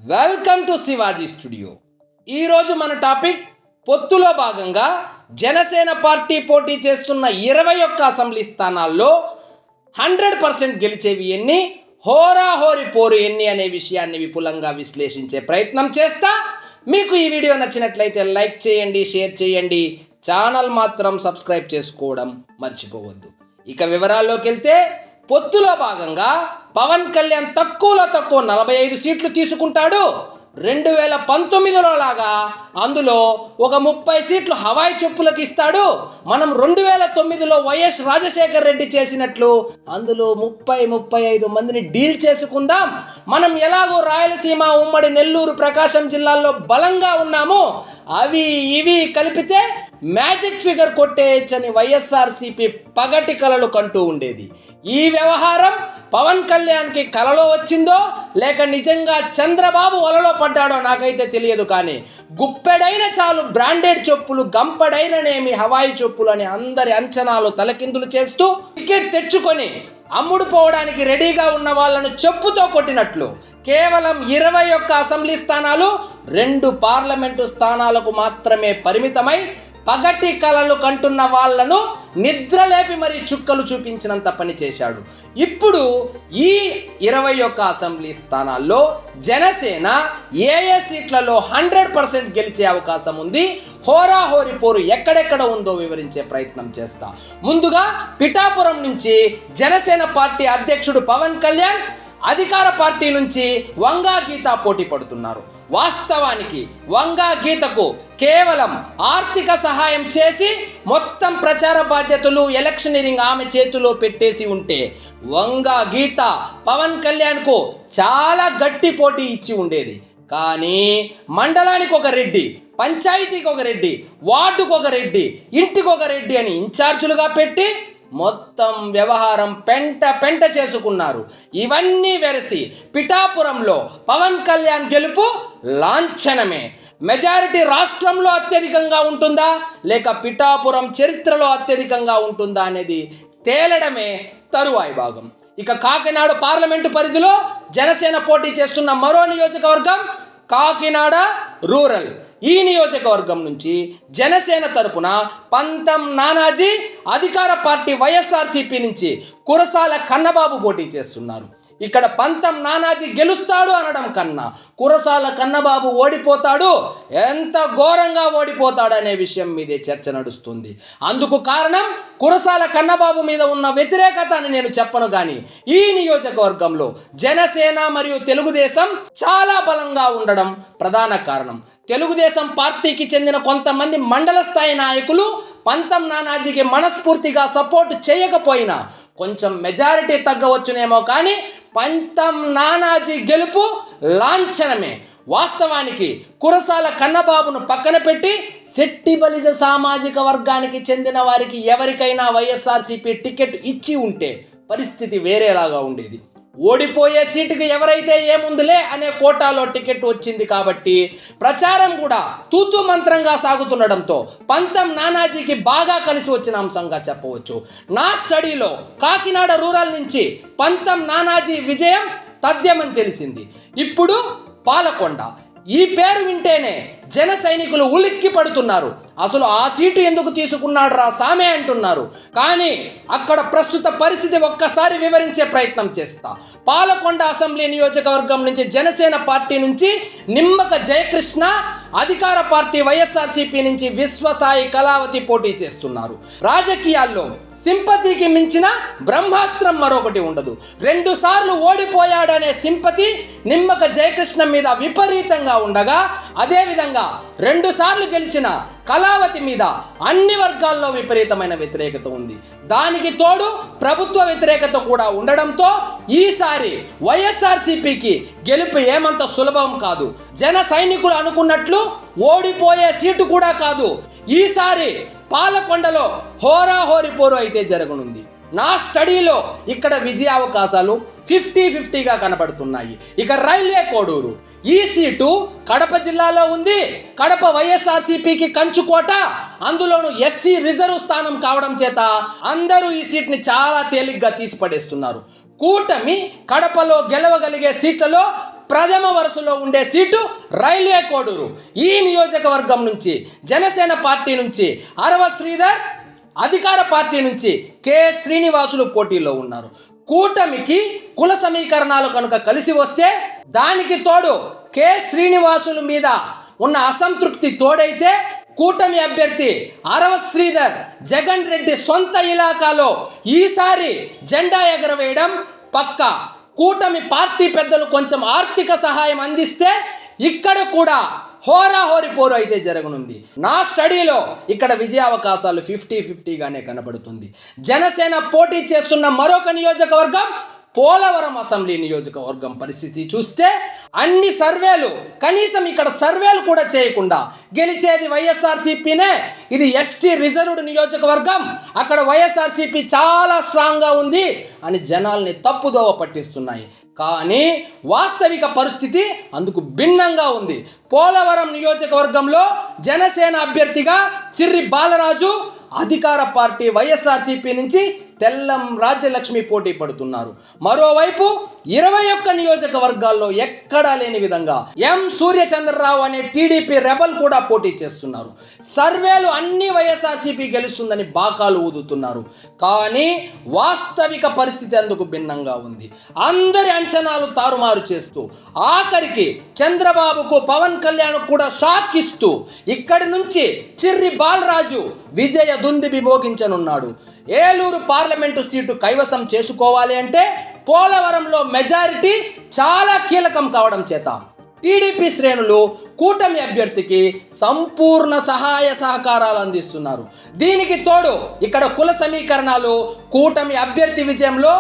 Welcome to Shivaji studio. ఈరోజు మన topic పొత్తులో భాగంగా జనసేన పార్టీ పోటీ చేస్తున్న 21 అసెంబ్లీ స్థానాల్లో 100% గెలిచేవి ఎన్ని, హోరాహోరీ పోరు ఎన్ని అనే విషయాన్ని విపులంగా విశ్లేషించే ప్రయత్నం చేస్తా. మీకు ఈ వీడియో నచ్చినట్లయితే లైక్ చేయండి, షేర్ చేయండి, ఛానల్ మాత్రం సబ్స్క్రైబ్ చేసుకోవడం మర్చిపోవద్దు. ఇక వివరాల్లోకి వెళ్తే, పొత్తులో భాగంగా పవన్ కళ్యాణ్ తక్కువలో తక్కువ 45 సీట్లు తీసుకుంటాడు. 2019లో లాగా అందులో ఒక 30 సీట్లు హవాయి చెప్పులకు ఇస్తాడు. మనం 2009లో వైఎస్ రాజశేఖర్ రెడ్డి చేసినట్లు అందులో 30-35 మందిని డీల్ చేసుకుందాం. మనం ఎలాగో రాయలసీమ, ఉమ్మడి నెల్లూరు, ప్రకాశం జిల్లాల్లో బలంగా ఉన్నామో అవి ఇవి కలిపితే మ్యాజిక్ ఫిగర్ కొట్టేయచ్చని వైఎస్ఆర్సీపీ పగటి కలలు కంటూ ఉండేది. ఈ వ్యవహారం పవన్ కళ్యాణ్కి కలలో వచ్చిందో లేక నిజంగా చంద్రబాబు వలలో పడ్డాడో నాకైతే తెలియదు. కానీ గుప్పెడైన చాలు బ్రాండెడ్ చెప్పులు, గంపడైననేమి హవాయి చెప్పులు అని అందరి అంచనాలు తలకిందులు చేస్తూ టికెట్ తెచ్చుకొని అమ్ముడు పోవడానికి రెడీగా ఉన్న వాళ్ళను చెప్పుతో కొట్టినట్లు కేవలం 21 అసెంబ్లీ స్థానాలు, 2 పార్లమెంటు స్థానాలకు మాత్రమే పరిమితమై పగటి కలలు కంటున్న వాళ్లను నిద్రలేపి మరీ చుక్కలు చూపించినంత పని చేశాడు. ఇప్పుడు ఈ 21 అసెంబ్లీ స్థానాల్లో జనసేన ఏ సీట్లలో 100% గెలిచే అవకాశం ఉంది, హోరాహోరీ పోరు ఎక్కడెక్కడ ఉందో వివరించే ప్రయత్నం చేస్తా. ముందుగా పిఠాపురం నుంచి జనసేన పార్టీ అధ్యక్షుడు పవన్ కళ్యాణ్, అధికార పార్టీ నుంచి వంగా గీత పోటీ పడుతున్నారు. వాస్తవానికి వంగా గీతకు కేవలం ఆర్థిక సహాయం చేసి మొత్తం ప్రచార బాధ్యతలు, ఎలక్షనీరింగ్ ఆమె చేతిలో పెట్టేసి ఉంటే వంగా గీత పవన్ కళ్యాణ్కు చాలా గట్టి పోటీ ఇచ్చి ఉండేది. కానీ మండలానికి ఒక రెడ్డి, పంచాయతీకి ఒక రెడ్డి, వార్డుకు ఒక రెడ్డి, ఇంటికి ఒక రెడ్డి అని ఇన్ఛార్జులుగా పెట్టి మొత్తం వ్యవహారం పెంట చేసుకున్నారు. ఇవన్నీ వెరసి పిఠాపురంలో పవన్ కళ్యాణ్ గెలుపు లాంఛనమే. మెజారిటీ రాష్ట్రంలో అత్యధికంగా ఉంటుందా లేక పిఠాపురం చరిత్రలో అత్యధికంగా ఉంటుందా అనేది తేలడమే తరువాయి భాగం. ఇక కాకినాడ పార్లమెంటు పరిధిలో జనసేన పోటీ చేస్తున్న మరో నియోజకవర్గం కాకినాడ రూరల్. ఈ నియోజకవర్గం నుంచి జనసేన తరపున పంతం నానాజీ, అధికార పార్టీ వైఎస్ఆర్సీపీ నుంచి కురసాల కన్నబాబు పోటీ చేస్తున్నారు. ఇక్కడ పంతం నానాజీ గెలుస్తాడు అనడం కన్నా కురసాల కన్నబాబు ఓడిపోతాడు, ఎంత ఘోరంగా ఓడిపోతాడు అనే విషయం మీదే చర్చ నడుస్తుంది. అందుకు కారణం కురసాల కన్నబాబు మీద ఉన్న వ్యతిరేకత అని నేను చెప్పను. కానీ ఈ నియోజకవర్గంలో జనసేన మరియు తెలుగుదేశం చాలా బలంగా ఉండడం ప్రధాన కారణం. తెలుగుదేశం పార్టీకి చెందిన కొంతమంది మండల స్థాయి నాయకులు పంతం నానాజీకి మనస్ఫూర్తిగా సపోర్ట్ చేయకపోయినా కొంచెం మెజారిటీ తగ్గవచ్చునేమో, కానీ పంతం నానాజీ గెలుపు లాంఛనమే. వాస్తవానికి కురసాల కన్నబాబును పక్కన పెట్టి శెట్టి బలిజ సామాజిక వర్గానికి చెందిన వారికి ఎవరికైనా వైఎస్ఆర్సీపీ టికెట్ ఇచ్చి ఉంటే పరిస్థితి వేరేలాగా ఉండేది. ఓడిపోయే సీటుకి ఎవరైతే ఏముందులే అనే కోటాలో టికెట్ వచ్చింది కాబట్టి ప్రచారం కూడా తూతూ మంత్రంగా సాగుతుండడంతో పంతం నానాజీకి బాగా కలిసి వచ్చిన అంశంగా చెప్పవచ్చు. నా స్టడీలో కాకినాడ రూరల్ నుంచి పంతం నానాజీ విజయం తథ్యమని తెలిసింది. ఇప్పుడు పాలకొండ, ఈ పేరు వింటేనే జన సైనికులు ఉలిక్కి పడుతున్నారు. అసలు ఆ సీటు ఎందుకు తీసుకున్నాడు రా సామే అంటున్నారు. కానీ అక్కడ ప్రస్తుత పరిస్థితి ఒక్కసారి వివరించే ప్రయత్నం చేస్తా. పాలకొండ అసెంబ్లీ నియోజకవర్గం నుంచి జనసేన పార్టీ నుంచి నిమ్మక జయకృష్ణ, అధికార పార్టీ వైఎస్ఆర్సీపీ నుంచి విశ్వసాయి కళావతి పోటీ చేస్తున్నారు. రాజకీయాల్లో సింపతికి మించిన బ్రహ్మాస్త్రం మరొకటి ఉండదు. 2 సార్లు ఓడిపోయాడనే సింపతి నిమ్మక జయకృష్ణ మీద విపరీతంగా ఉండగా, అదేవిధంగా 2 సార్లు గెలిచిన కళావతి మీద అన్ని వర్గాల్లో విపరీతమైన వ్యతిరేకత ఉంది. దానికి తోడు ప్రభుత్వ వ్యతిరేకత కూడా ఉండడంతో ఈసారి వైఎస్ఆర్సీపీకి గెలుపు ఏమంత సులభం కాదు. జన సైనికులు అనుకున్నట్లు ఓడిపోయే సీటు కూడా కాదు. ఈసారి పాలకొండలో హోరాహోరీ పోరు అయితే జరగనుంది. నా స్టడీలో ఇక్కడ విజయావకాశాలు 50-50గా కనబడుతున్నాయి. ఇక రైల్వే కోడూరు, ఈ సీటు కడప జిల్లాలో ఉంది. కడప వైఎస్ఆర్సీపీకి కంచుకోట, అందులోనూ ఎస్సీ రిజర్వ్ స్థానం కావడం చేత అందరూ ఈ సీట్ని చాలా తేలిగ్గా తీసిపడేస్తున్నారు. కూటమి కడపలో గెలవగలిగే సీట్లలో ప్రథమ వరుసలో ఉండే సీటు రైల్వే కోడూరు. ఈ నియోజకవర్గం నుంచి జనసేన పార్టీ నుంచి అరవ శ్రీధర్, అధికార పార్టీ నుంచి కె శ్రీనివాసులు పోటీలో ఉన్నారు. కూటమికి కుల సమీకరణాలు కనుక కలిసి వస్తే దానికి తోడు కె శ్రీనివాసుల మీద ఉన్న అసంతృప్తి తోడైతే కూటమి అభ్యర్థి అరవ శ్రీధర్ జగన్ రెడ్డి సొంత ఇలాకాలో ఈసారి జెండా ఎగరవేయడం పక్కా. కూటమి పార్టీ పెద్దలు కొంచెం ఆర్థిక సహాయం అందిస్తే ఇక్కడ కూడా హోరాహోరి పోరు అయితే జరగనుంది. నా స్టడీలో ఇక్కడ విజయావకాశాలు 50-50గానే కనబడుతుంది. జనసేన పోటీ చేస్తున్న మరొక నియోజకవర్గం పోలవరం అసెంబ్లీ నియోజకవర్గం పరిస్థితి చూస్తే అన్ని సర్వేలు, కనీసం ఇక్కడ సర్వేలు కూడా చేయకుండా గెలిచేది వైఎస్ఆర్సీపీనే. ఇది ఎస్టీ రిజర్వ్డ్ నియోజకవర్గం, అక్కడ వైఎస్ఆర్సీపీ చాలా స్ట్రాంగ్గా ఉంది అని జనాల్ని తప్పుదోవ పట్టిస్తున్నాయి. కానీ వాస్తవిక పరిస్థితి అందుకు భిన్నంగా ఉంది. పోలవరం నియోజకవర్గంలో జనసేన అభ్యర్థిగా చిర్రి బాలరాజు, అధికార పార్టీ వైఎస్ఆర్సీపీ నుంచి తెల్లం రాజ్యలక్ష్మి పోటీ పడుతున్నారు. మరోవైపు 21 నియోజకవర్గాల్లో ఎక్కడా లేని విధంగా ఎం సూర్యచంద్రరావు అనే టీడీపీ రెబల్ కూడా పోటీ చేస్తున్నారు. సర్వేలు అన్ని వైఎస్ఆర్సీపీ గెలుస్తుందని బాకాలు ఊదుతున్నారు. కానీ వాస్తవిక పరిస్థితి అందుకు భిన్నంగా ఉంది. అందరి అంచనాలు తారుమారు చేస్తూ ఆఖరికి చంద్రబాబుకు, పవన్ కళ్యాణ్ కూడా షాక్ ఇస్తూ ఇక్కడి నుంచి చిర్రి బాలరాజు విజయ దుందుబి మోగించనున్నాడు. ఏలూరు పార్లమెంటు సీటు కైవసం చేసుకోవాలి అంటే పోలవరంలో మెజారిటీ చాలా కీలకం కావడం చేత టీడీపీ శ్రేణులు కూటమి అభ్యర్థికి సంపూర్ణ సహాయ సహకారాలు అందిస్తున్నారు. దీనికి తోడు ఇక్కడ కుల సమీకరణాలు కూటమి అభ్యర్థి విజయంలో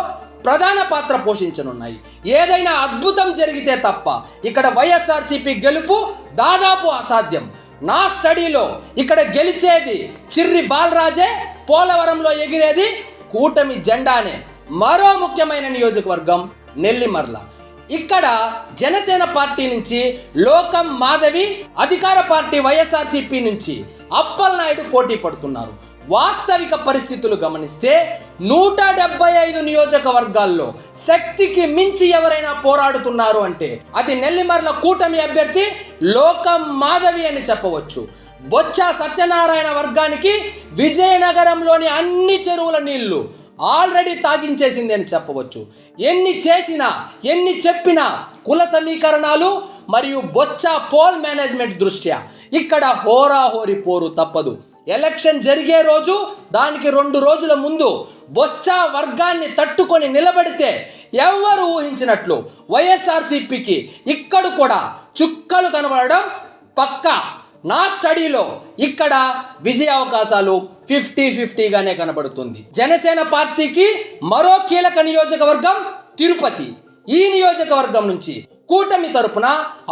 ప్రధాన పాత్ర పోషించనున్నాయి. ఏదైనా అద్భుతం జరిగితే తప్ప ఇక్కడ వైఎస్ఆర్సీపీ గెలుపు దాదాపు అసాధ్యం. నా స్టడీలో ఇక్కడ గెలిచేది చిర్రి బాలరాజే, పోలవరంలో ఎగిరేది కూటమి జెండానే. మరో ముఖ్యమైన నియోజకవర్గం నెల్లిమర్ల. ఇక్కడ జనసేన పార్టీ నుంచి లోకం మాధవి, అధికార పార్టీ వైఎస్ఆర్సీపీ నుంచి అప్పలనాయుడు పోటీ పడుతున్నారు. వాస్తవిక పరిస్థితులు గమనిస్తే 175 నియోజకవర్గాల్లో శక్తికి మించి ఎవరైనా పోరాడుతున్నారు అంటే అది నెల్లిమర్ల కూటమి అభ్యర్థి లోకం మాధవి అని చెప్పవచ్చు. బొత్స సత్యనారాయణ వర్గానికి విజయనగరంలోని అన్ని చెరువుల నీళ్లు ఆల్రెడీ తాగించేసింది అని చెప్పవచ్చు. ఎన్ని చేసినా ఎన్ని చెప్పినా కుల సమీకరణాలు మరియు బొత్స పోల్ మేనేజ్మెంట్ దృష్ట్యా ఇక్కడ హోరాహోరి పోరు తప్పదు. ఎలక్షన్ జరిగే రోజు, దానికి 2 రోజుల ముందు బొత్స వర్గాన్ని తట్టుకొని నిలబడితే ఎవరు ఊహించినట్లు వైఎస్ఆర్సీపీకి ఇక్కడ కూడా చుక్కలు కనబడడం పక్కా. నా స్టడీలో ఇక్కడ విజయ అవకాశాలు 50-50గానే కనబడుతుంది. జనసేన పార్టీకి మరో కీలక నియోజకవర్గం తిరుపతి. ఈ నియోజకవర్గం నుంచి కూటమి తరపున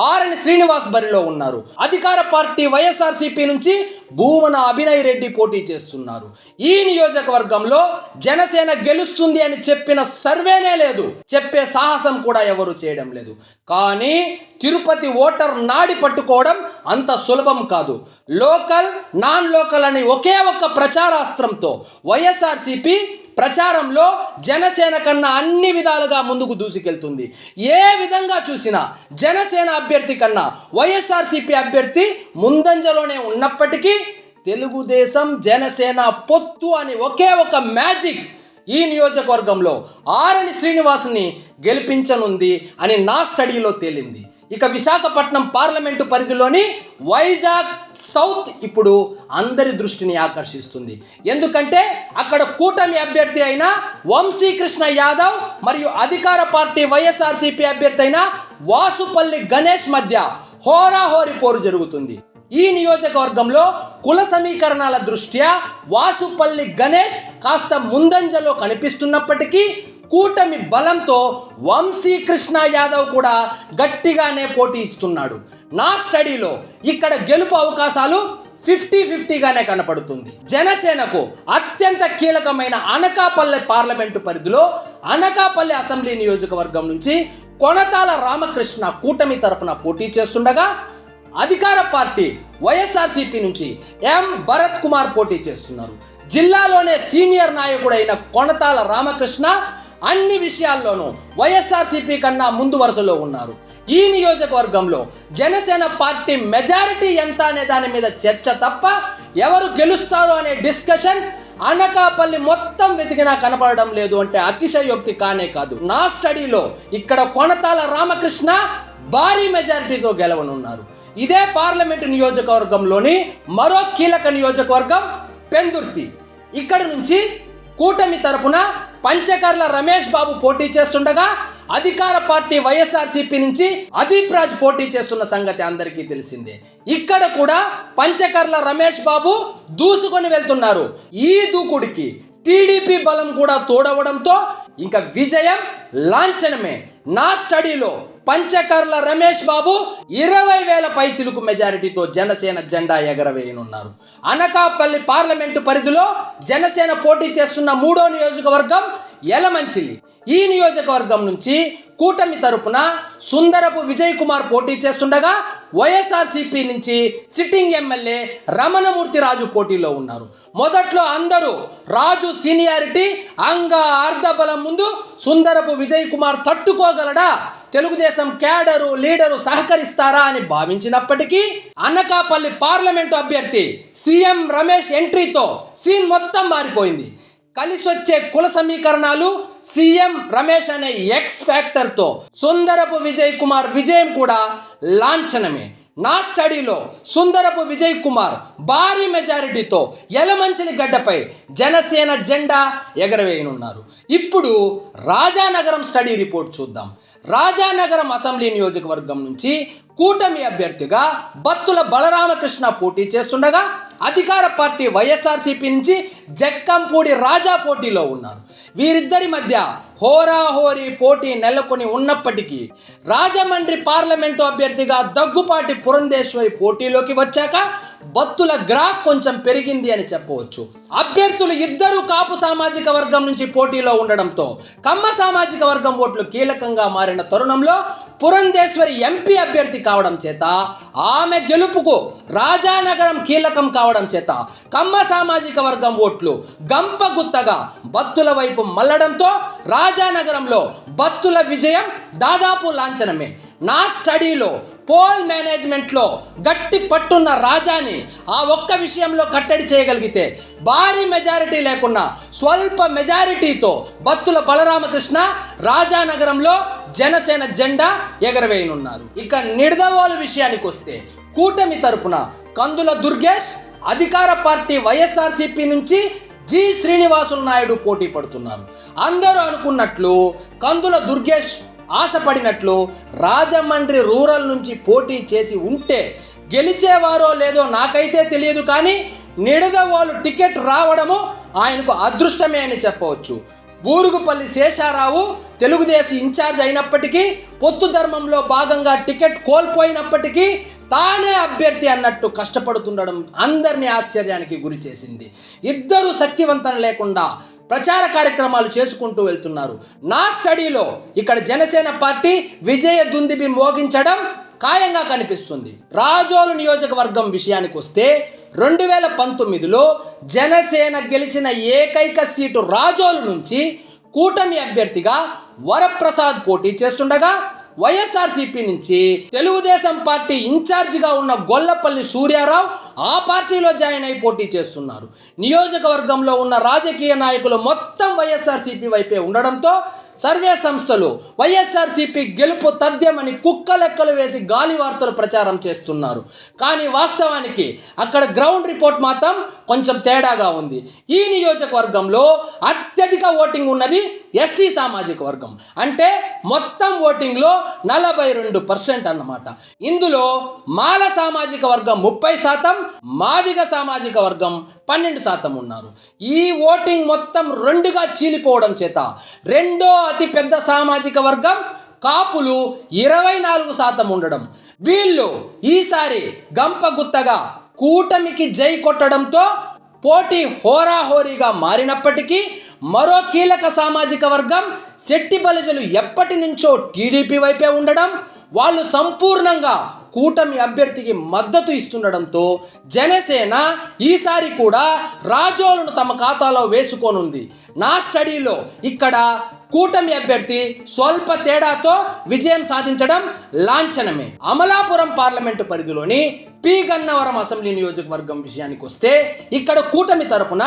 ఆర్ఎన్ శ్రీనివాస్ బరిలో ఉన్నారు. అధికార పార్టీ వైఎస్ఆర్సీపీ నుంచి భూమన అభినయ్ రెడ్డి పోటీ చేస్తున్నారు. ఈ నియోజకవర్గంలో జనసేన గెలుస్తుంది అని చెప్పిన సర్వేనే లేదు, చెప్పే సాహసం కూడా ఎవరు చేయడం లేదు. కానీ తిరుపతి ఓటర్ నాడి పట్టుకోవడం అంత సులభం కాదు. లోకల్, నాన్ లోకల్ అని ఒకే ఒక్క ప్రచారాస్త్రంతో వైఎస్ఆర్సీపీ ప్రచారంలో జనసేన కన్నా అన్ని విధాలుగా ముందుకు దూసుకెళ్తుంది. ఏ విధంగా చూసినా జనసేన అభ్యర్థి కన్నా వైఎస్ఆర్సీపీ అభ్యర్థి ముందంజలోనే ఉన్నప్పటికీ తెలుగుదేశం జనసేన పొత్తు అని ఒకే ఒక మ్యాజిక్ ఈ నియోజకవర్గంలో ఆర్ఎన్ శ్రీనివాస్ని గెలిపించనుంది అని నా స్టడీలో తేలింది. ఇక విశాఖపట్నం పార్లమెంటు పరిధిలోని వైజాగ్ సౌత్ ఇప్పుడు అందరి దృష్టిని ఆకర్షిస్తుంది. ఎందుకంటే అక్కడ కూటమి అభ్యర్థి అయిన వంశీకృష్ణ యాదవ్ మరియు అధికార పార్టీ వైఎస్ఆర్సీపీ అభ్యర్థి అయిన వాసుపల్లి గణేష్ మధ్య హోరాహోరి పోరు జరుగుతుంది. ఈ నియోజకవర్గంలో కుల సమీకరణాల దృష్ట్యా వాసుపల్లి గణేష్ కాస్త ముందంజలో కనిపిస్తున్నప్పటికీ కూటమి బలంతో వంశీకృష్ణ యాదవ్ కూడా గట్టిగానే పోటీ ఇస్తున్నాడు. నా స్టడీలో ఇక్కడ గెలుపు అవకాశాలు 50-50గానే కనపడుతుంది. జనసేనకు అత్యంత కీలకమైన అనకాపల్లి పార్లమెంటు పరిధిలో అనకాపల్లి అసెంబ్లీ నియోజకవర్గం నుంచి కొనతాల రామకృష్ణ కూటమి తరపున పోటీ చేస్తుండగా అధికార పార్టీ వైఎస్ఆర్సీపీ నుంచి ఎం భరత్ కుమార్ పోటీ చేస్తున్నారు. జిల్లాలోనే సీనియర్ నాయకుడైన కొనతాల రామకృష్ణ అన్ని విషయాల్లోనూ వైఎస్ఆర్సీపీ కన్నా ముందు వరుసలో ఉన్నారు. ఈ నియోజకవర్గంలో జనసేన పార్టీ మెజారిటీ ఎంత అనే దాని మీద చర్చ తప్ప ఎవరు గెలుస్తారు అనే డిస్కషన్ అనకాపల్లి మొత్తం వెతికినా కనపడడం లేదు అంటే అతిశయోక్తి కానే కాదు. నా స్టడీలో ఇక్కడ కొనతాల రామకృష్ణ భారీ మెజారిటీతో గెలవనున్నారు. ఇదే పార్లమెంటు నియోజకవర్గంలోని మరో కీలక నియోజకవర్గం పెందుర్తి. ఇక్కడ నుంచి కూటమి తరపున పంచకర్ల రమేష్ బాబు పోటీ చేస్తుండగా అధికార పార్టీ వైఎస్ఆర్సీపీ నుంచి అదీప్ రాజ్ పోటీ చేస్తున్న సంగతి అందరికీ తెలిసిందే. ఇక్కడ కూడా పంచకర్ల రమేష్ బాబు దూసుకొని వెళ్తున్నారు. ఈ దూకుడికి టీడీపీ బలం కూడా తోడవడంతో ఇంకా విజయం లాంఛనమే. నా స్టడీలో పంచకర్ల రమేష్ బాబు 20,000 పైచిలుకు మెజారిటీతో జనసేన జెండా ఎగరవేయనున్నారు. అనకాపల్లి పార్లమెంటు పరిధిలో జనసేన పోటీ చేస్తున్న మూడో నియోజకవర్గం యలమంచిలి. ఈ నియోజకవర్గం నుంచి కూటమి తరపున సుందరపు విజయ్ కుమార్ పోటీ చేస్తుండగా వైఎస్ఆర్సీపీ నుంచి సిట్టింగ్ ఎమ్మెల్యే రమణమూర్తి రాజు పోటీలో ఉన్నారు. మొదట్లో అందరూ రాజు సీనియారిటీ అర్ధబలం ముందు సుందరపు విజయ్ కుమార్ తట్టుకోగలడా, తెలుగుదేశం క్యాడరు లీడరు సహకరిస్తారా అని భావించినప్పటికీ అనకాపల్లి పార్లమెంటు అభ్యర్థి సీఎం రమేష్ ఎంట్రీతో సీన్ మొత్తం మారిపోయింది. కలిసొచ్చే కుల సమీకరణాలు, సీఎం రమేష్ అనే ఎక్స్ ఫ్యాక్టర్తో సుందరపు విజయ్ కుమార్ విజయం కూడా లాంఛనమే. నా స్టడీలో సుందరపు విజయ్ కుమార్ భారీ మెజారిటీతో యలమంచిలి గడ్డపై జనసేన జెండా ఎగరవేయనున్నారు. ఇప్పుడు రాజానగరం స్టడీ రిపోర్ట్ చూద్దాం. రాజానగరం అసెంబ్లీ నియోజకవర్గం నుంచి కూటమి అభ్యర్థిగా బత్తుల బలరామకృష్ణ పోటీ చేస్తుండగా అధికార పార్టీ వైఎస్ఆర్సీపీ నుంచి జక్కంపూడి రాజా పోటీలో ఉన్నారు. వీరిద్దరి మధ్య హోరాహోరీ పోటీ నెలకొని ఉన్నప్పటికీ రాజమండ్రి పార్లమెంటు అభ్యర్థిగా దగ్గుపాటి పురంధేశ్వరి పోటీలోకి వచ్చాక బత్తుల గ్రాఫ్ కొంచెం పెరిగింది అని చెప్పవచ్చు. అభ్యర్థులు ఇద్దరు కాపు సామాజిక వర్గం నుంచి పోటీలో ఉండడంతో కమ్మ సామాజిక వర్గం ఓట్లు కీలకంగా మారిన తరుణంలో పురంధేశ్వరి ఎంపీ అభ్యర్థి కావడం చేత ఆమె గెలుపుకు రాజానగరం కీలకం కావడం చేత కమ్మ సామాజిక వర్గం ఓట్లు గంపగుత్తగా బత్తుల వైపు మల్లడంతో రాజానగరంలో బత్తుల విజయం దాదాపు లాంఛనమే. నా స్టడీలో పోల్ మేనేజ్మెంట్లో గట్టి పట్టున్న రాజాని ఆ ఒక్క విషయంలో కట్టడి చేయగలిగితే భారీ మెజారిటీ లేకున్నా స్వల్ప మెజారిటీతో బత్తుల బలరామకృష్ణ రాజానగరంలో జనసేన జెండా ఎగరవేయనున్నారు. ఇక నిడదవోలు విషయానికి వస్తే కూటమి తరపున కందుల దుర్గేష్, అధికార పార్టీ వైఎస్ఆర్సీపీ నుంచి జి శ్రీనివాసులు నాయుడు పోటీ పడుతున్నారు. అందరూ అనుకున్నట్లు కందుల దుర్గేష్ ఆశపడినట్లు రాజమండ్రి రూరల్ నుంచి పోటీ చేసి ఉంటే గెలిచేవారో లేదో నాకైతే తెలియదు, కానీ నిడదవోలు టికెట్ రావడము ఆయనకు అదృష్టమే అని చెప్పవచ్చు. బూరుగుపల్లి శేషారావు తెలుగుదేశం ఇన్ఛార్జ్ అయినప్పటికీ పొత్తు ధర్మంలో భాగంగా టికెట్ కోల్పోయినప్పటికీ తానే అభ్యర్థి అన్నట్టు కష్టపడుతుండడం అందరినీ ఆశ్చర్యానికి గురి చేసింది. ఇద్దరు శక్తివంతం లేకుండా ప్రచార కార్యక్రమాలు చేసుకుంటూ వెళ్తున్నారు. నా స్టడీలో ఇక్కడ జనసేన పార్టీ విజయ దుందిబి మోగించడం ఖాయంగా కనిపిస్తుంది. రాజోలు నియోజకవర్గం విషయానికి వస్తే 2019లో జనసేన గెలిచిన ఏకైక సీటు రాజోలు నుంచి కూటమి అభ్యర్థిగా వరప్రసాద్ పోటీ చేస్తుండగా వైఎస్ఆర్సీపీ నుంచి తెలుగుదేశం పార్టీ ఇన్ఛార్జిగా ఉన్న గొల్లపల్లి సూర్యారావు ఆ పార్టీలో జాయిన్ అయి పోటీ చేస్తున్నారు. నియోజకవర్గంలో ఉన్న రాజకీయ నాయకులు మొత్తం వైఎస్ఆర్సీపీ వైపే ఉండడంతో సర్వే సంస్థలు వైఎస్ఆర్సీపీ గెలుపు తథ్యమని కుక్క లెక్కలు వేసి గాలి వార్తలు ప్రచారం చేస్తున్నారు. కానీ వాస్తవానికి అక్కడ గ్రౌండ్ రిపోర్ట్ మాత్రం కొంచెం తేడాగా ఉంది. ఈ నియోజకవర్గంలో అత్యధిక ఓటింగ్ ఉన్నది ఎస్సీ సామాజిక వర్గం, అంటే మొత్తం ఓటింగ్లో 42% అన్నమాట. ఇందులో మాల సామాజిక వర్గం 30%, మాదిగ సామాజిక వర్గం 12% ఉన్నారు. ఈ ఓటింగ్ మొత్తం రెండుగా చీలిపోవడం చేత రెండో అతిపెద్ద సామాజిక వర్గం కాపులు 24% ఉండడం, వీళ్ళు ఈసారి గంపగుత్తగా కూటమికి జై కొట్టడంతో పోటీ హోరాహోరీగా మారినప్పటికీ మరో కీలక సామాజిక వర్గం శెట్టి బలిజలు ఎప్పటి నుంచో టీడీపీ వైపే ఉండడం, వాళ్ళు సంపూర్ణంగా కూటమి అభ్యర్థికి మద్దతు ఇస్తుండడంతో జనసేన ఈసారి కూడా రాజోలును తమ ఖాతాలో వేసుకోనుంది. నా స్టడీలో ఇక్కడ కూటమి అభ్యర్థి స్వల్ప తేడాతో విజయం సాధించడం లాంఛనమే. అమలాపురం పార్లమెంటు పరిధిలోని పి గన్నవరం అసెంబ్లీ నియోజకవర్గం విషయానికి వస్తే ఇక్కడ కూటమి తరపున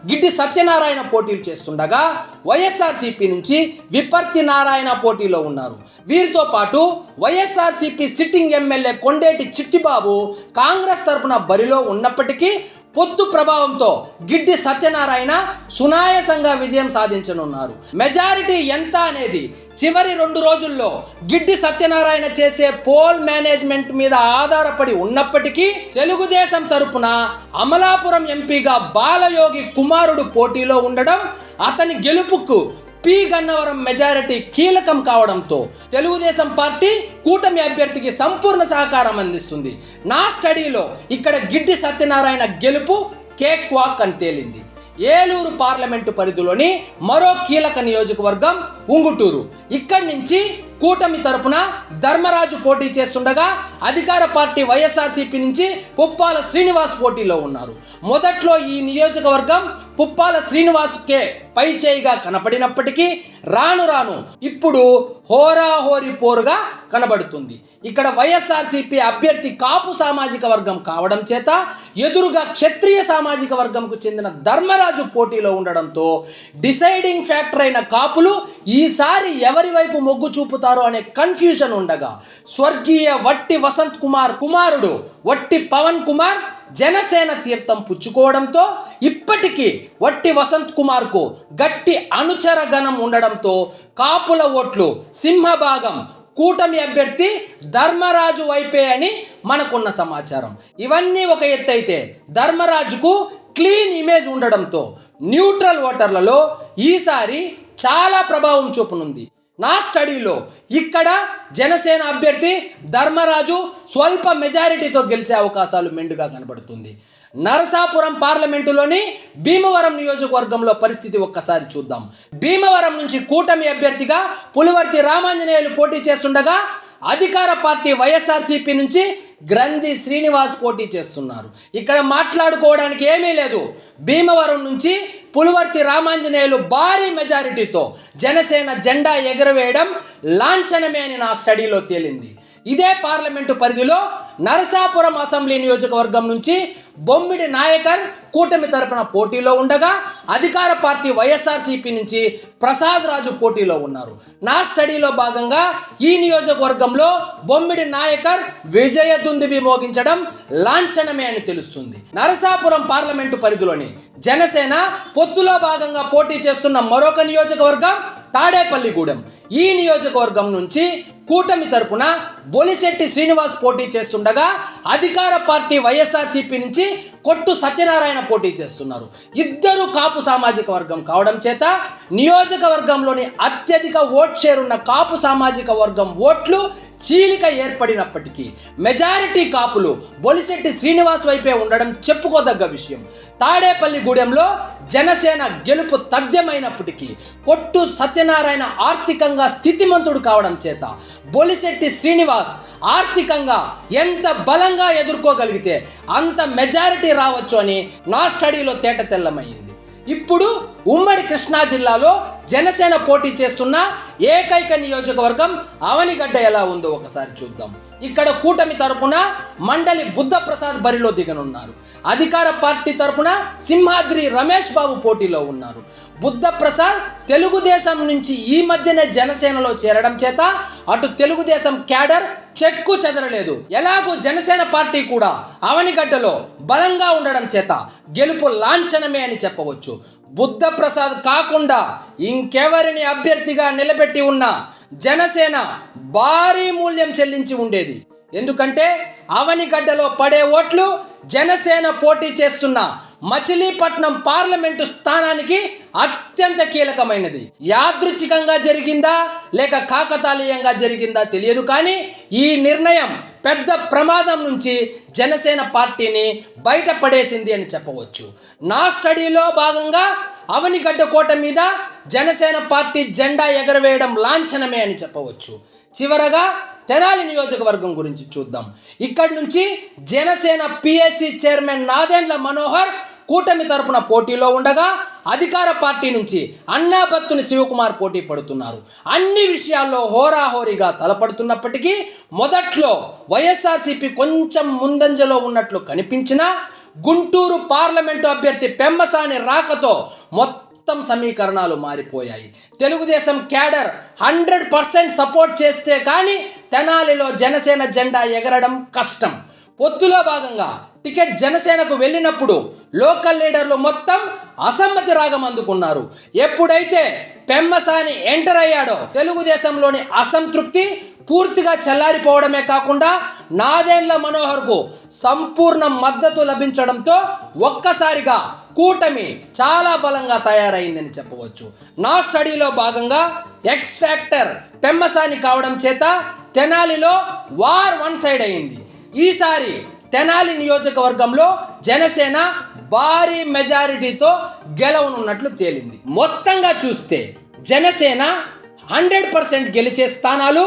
గిడ్డి సత్యనారాయణ పోటీలు చేస్తుండగా వైఎస్ఆర్సీపీ నుంచి విపర్తి నారాయణ పోటీలో ఉన్నారు. వీరితో పాటు వైఎస్ఆర్సీపీ సిట్టింగ్ ఎమ్మెల్యే కొండేటి చిట్టిబాబు కాంగ్రెస్ తరపున బరిలో ఉన్నప్పటికీ పొత్తు ప్రభావంతో గిడ్డి సత్యనారాయణ సునాయాసంగా విజయం సాధించనున్నారు. మెజారిటీ ఎంత అనేది చివరి 2 రోజుల్లో గిడ్డి సత్యనారాయణ చేసే పోల్ మేనేజ్మెంట్ మీద ఆధారపడి ఉన్నప్పటికీ తెలుగుదేశం తరపున అమలాపురం ఎంపీగా బాలయోగి కుమారుడు పోటీలో ఉండడం అతని గెలుపుకు పి గన్నవరం మెజారిటీ కీలకం కావడంతో తెలుగుదేశం పార్టీ కూటమి అభ్యర్థికి సంపూర్ణ సహకారం అందిస్తుంది. నా స్టడీలో ఇక్కడ గిడ్డి సత్యనారాయణ గెలుపు కేక్ వాక్ అని తేలింది. ఏలూరు పార్లమెంటు పరిధిలోని మరో కీలక నియోజకవర్గం ఉంగుటూరు. ఇక్కడి నుంచి కూటమి తరపున ధర్మరాజు పోటీ చేస్తుండగా అధికార పార్టీ వైఎస్ఆర్సీపీ నుంచి పుప్పాల శ్రీనివాస్ పోటీలో ఉన్నారు. మొదట్లో ఈ నియోజకవర్గం పుప్పాల శ్రీనివాస్కే పై చేయిగా కనపడినప్పటికీ రాను రాను ఇప్పుడు హోరాహోరీ పోరుగా కనబడుతుంది. ఇక్కడ వైఎస్ఆర్సీపీ అభ్యర్థి కాపు సామాజిక వర్గం కావడం చేత ఎదురుగా క్షత్రియ సామాజిక వర్గంకు చెందిన ధర్మరాజు పోటీలో ఉండడంతో డిసైడింగ్ ఫ్యాక్టర్ అయిన కాపులు ఈసారి ఎవరి వైపు మొగ్గు చూపుతారో అనే కన్ఫ్యూజన్ ఉండగా స్వర్గీయ వట్టి వసంత్ కుమార్ కుమారుడు వట్టి పవన్ కుమార్ జనసేన తీర్థం పుచ్చుకోవడంతో ఇప్పటికీ వట్టి వసంత్ కుమార్కు గట్టి అనుచర గణం ఉండడంతో కాపుల ఓట్లు సింహభాగం కూటమి అభ్యర్థి ధర్మరాజు వైపే అని మనకున్న సమాచారం. ఇవన్నీ ఒక ఎత్తు అయితే ధర్మరాజుకు క్లీన్ ఇమేజ్ ఉండడంతో న్యూట్రల్ ఓటర్లలో ఈసారి చాలా ప్రభావం చూపనుంది. నా స్టడీలో ఇక్కడ జనసేన అభ్యర్థి ధర్మరాజు స్వల్ప మెజారిటీతో గెలిచే అవకాశాలు మెండుగా కనబడుతుంది. నరసాపురం పార్లమెంటులోని భీమవరం నియోజకవర్గంలో పరిస్థితి ఒక్కసారి చూద్దాం. భీమవరం నుంచి కూటమి అభ్యర్థిగా పులివర్తి రామాంజనేయులు పోటీ చేస్తుండగా అధికార పార్టీ వైఎస్ఆర్సీపీ నుంచి గ్రంథి శ్రీనివాస్ పోటీ చేస్తున్నారు. ఇక్కడ మాట్లాడుకోవడానికి ఏమీ లేదు. భీమవరం నుంచి పులివర్తి రామాంజనేయులు భారీ మెజారిటీతో జనసేన జెండా ఎగురవేయడం లాంఛనమే అని నా స్టడీలో తేలింది. ఇదే పార్లమెంటు పరిధిలో నరసాపురం అసెంబ్లీ నియోజకవర్గం నుంచి బొమ్మిడి నాయకర్ కూటమి తరపున పోటీలో ఉండగా అధికార పార్టీ వైఎస్ఆర్సీపీ నుంచి ప్రసాద్ రాజు పోటీలో ఉన్నారు. నా స్టడీలో భాగంగా ఈ నియోజకవర్గంలో బొమ్మిడి నాయకర్ విజయ దుందుబి మోగించడం లాంఛనమే అని తెలుస్తుంది. నరసాపురం పార్లమెంటు పరిధిలోని జనసేన పొత్తులో భాగంగా పోటీ చేస్తున్న మరొక నియోజకవర్గం తాడేపల్లిగూడెం. ఈ నియోజకవర్గం నుంచి కూటమి తరపున బొలిశెట్టి శ్రీనివాస్ పోటీ చేస్తుండగా అధికార పార్టీ వైఎస్ఆర్సీపీ నుంచి కొట్టు సత్యనారాయణ పోటీ చేస్తున్నారు. ఇద్దరు కాపు సామాజిక వర్గం కావడం చేత నియోజకవర్గంలోని అత్యధిక ఓట్ షేర్ ఉన్న కాపు సామాజిక వర్గం ఓట్లు చీలిక ఏర్పడినప్పటికీ మెజారిటీ కాపులు బొలిశెట్టి శ్రీనివాస్ వైపే ఉండడం చెప్పుకోదగ్గ విషయం. తాడేపల్లిగూడెంలో జనసేన గెలుపు తథ్యమైనప్పటికీ కొట్టు సత్యనారాయణ ఆర్థికంగా స్థితిమంతుడు కావడం చేత బొలిశెట్టి శ్రీనివాస్ ఆర్థికంగా ఎంత బలంగా ఎదుర్కోగలిగితే అంత మెజారిటీ రావచ్చు అని నా స్టడీలో తేట తెల్లమైంది. ఇప్పుడు ఉమ్మడి కృష్ణా జిల్లాలో జనసేన పోటీ చేస్తున్న ఏకైక నియోజకవర్గం అవనిగడ్డ ఎలా ఉందో ఒకసారి చూద్దాం. ఇక్కడ కూటమి తరపున మండలి బుద్ధప్రసాద్ బరిలో దిగనున్నారు. అధికార పార్టీ తరపున సింహాద్రి రమేష్ బాబు పోటీలో ఉన్నారు. బుద్ధప్రసాద్ తెలుగుదేశం నుంచి ఈ మధ్యనే జనసేనలో చేరడం చేత అటు తెలుగుదేశం క్యాడర్ చెక్కు చెదరలేదు. ఎలాగూ జనసేన పార్టీ కూడా అవనిగడ్డలో బలంగా ఉండడం చేత గెలుపు లాంఛనమే అని చెప్పవచ్చు. బుద్ధప్రసాద్ కాకుండా ఇంకెవరిని అభ్యర్థిగా నిలబెట్టి ఉన్న జనసేన భారీ మూల్యం చెల్లించి ఉండేది. ఎందుకంటే అవనిగడ్డలో పడే ఓట్లు జనసేన పోటీ చేస్తున్న మచిలీపట్నం పార్లమెంటు స్థానానికి అత్యంత కీలకమైనది. యాదృచ్ఛికంగా జరిగిందా లేక కాకతాళీయంగా జరిగిందా తెలియదు, కానీ ఈ నిర్ణయం పెద్ద ప్రమాదం నుంచి జనసేన పార్టీని బయటపడేసింది అని చెప్పవచ్చు. నా స్టడీలో భాగంగా అవనిగడ్డ కోట మీద జనసేన పార్టీ జెండా ఎగరవేయడం లాంఛనమే అని చెప్పవచ్చు. చివరగా తెనాలి నియోజకవర్గం గురించి చూద్దాం. ఇక్కడి నుంచి జనసేన పిఎస్సి చైర్మన్ నాదెండ్ల మనోహర్ కూటమి తరపున పోటీలో ఉండగా అధికార పార్టీ నుంచి అన్నాబత్తుని శివకుమార్ పోటీ పడుతున్నారు. అన్ని విషయాల్లో హోరాహోరీగా తలపడుతున్నప్పటికీ మొదట్లో వైఎస్ఆర్సీపీ కొంచెం ముందంజలో ఉన్నట్లు కనిపించినా గుంటూరు పార్లమెంటు అభ్యర్థి పెమ్మసాని రాకతో మొత్తం సమీకరణాలు మారిపోయాయి. తెలుగుదేశం క్యాడర్ 100% సపోర్ట్ చేస్తే కానీ తెనాలిలో జనసేన జెండా ఎగరడం కష్టం. పొత్తులో భాగంగా టికెట్ జనసేనకు వెళ్ళినప్పుడు లోకల్ లీడర్లు మొత్తం అసమ్మతి రాగం అందుకున్నారు. ఎప్పుడైతే పెమ్మసాని ఎంటర్ అయ్యాడో తెలుగుదేశంలోని అసంతృప్తి పూర్తిగా చల్లారిపోవడమే కాకుండా నాదెండ్ల మనోహర్కు సంపూర్ణ మద్దతు లభించడంతో ఒక్కసారిగా కూటమి చాలా బలంగా తయారైందని చెప్పవచ్చు. నా స్టడీలో భాగంగా ఎక్స్ ఫ్యాక్టర్ పెమ్మసాని కావడం చేత తెనాలిలో వార్ వన్ సైడ్ అయింది. ఈసారి తెనాలి నియోజకవర్గంలో జనసేన భారీ మెజారిటీతో గెలవనున్నట్లు తేలింది. మొత్తంగా చూస్తే జనసేన 100% గెలిచే స్థానాలు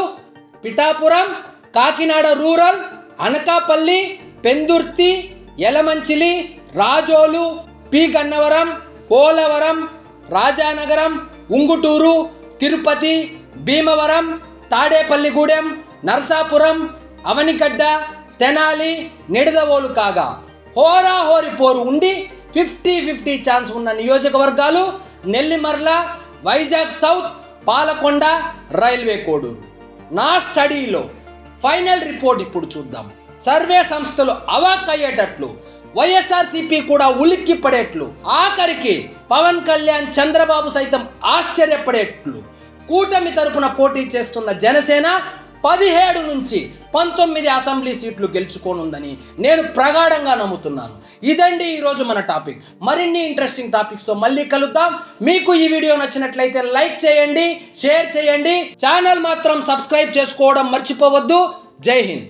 పిఠాపురం, కాకినాడ రూరల్, అనకాపల్లి, పెందుర్తి, యలమంచిలి, రాజోలు, పి గన్నవరం, పోలవరం, రాజానగరం, ఉంగుటూరు, తిరుపతి, భీమవరం, తాడేపల్లిగూడెం, నరసాపురం, అవనిగడ్డ, తెనాలి, నిడదవోలు కాగా హోరాహోరి పోరు ఉండి 50-50 ఛాన్స్ ఉన్న నియోజకవర్గాలు నెల్లిమర్ల, వైజాగ్ సౌత్, పాలకొండ, రైల్వే కోడూరు. నా స్టడీలో ఫైనల్ రిపోర్ట్ ఇప్పుడు చూద్దాం. సర్వే సంస్థలు అవాక్కయ్యేటట్లు, వైఎస్ఆర్సీపీ కూడా ఉలిక్కి పడేట్లు, ఆఖరికి పవన్ కళ్యాణ్, చంద్రబాబు సైతం ఆశ్చర్యపడేట్లు కూటమి తరపున పోటీ చేస్తున్న జనసేన 17 నుంచి 19 అసెంబ్లీ సీట్లు గెలుచుకోనుందని నేను ప్రగాఢంగా నమ్ముతున్నాను. ఇదండి ఈరోజు మన టాపిక్. మరిన్ని ఇంట్రెస్టింగ్ టాపిక్స్తో మళ్ళీ కలుద్దాం. మీకు ఈ వీడియో నచ్చినట్లయితే లైక్ చేయండి, షేర్ చేయండి, ఛానల్ మాత్రం సబ్స్క్రైబ్ చేసుకోవడం మర్చిపోవద్దు. జై హింద్.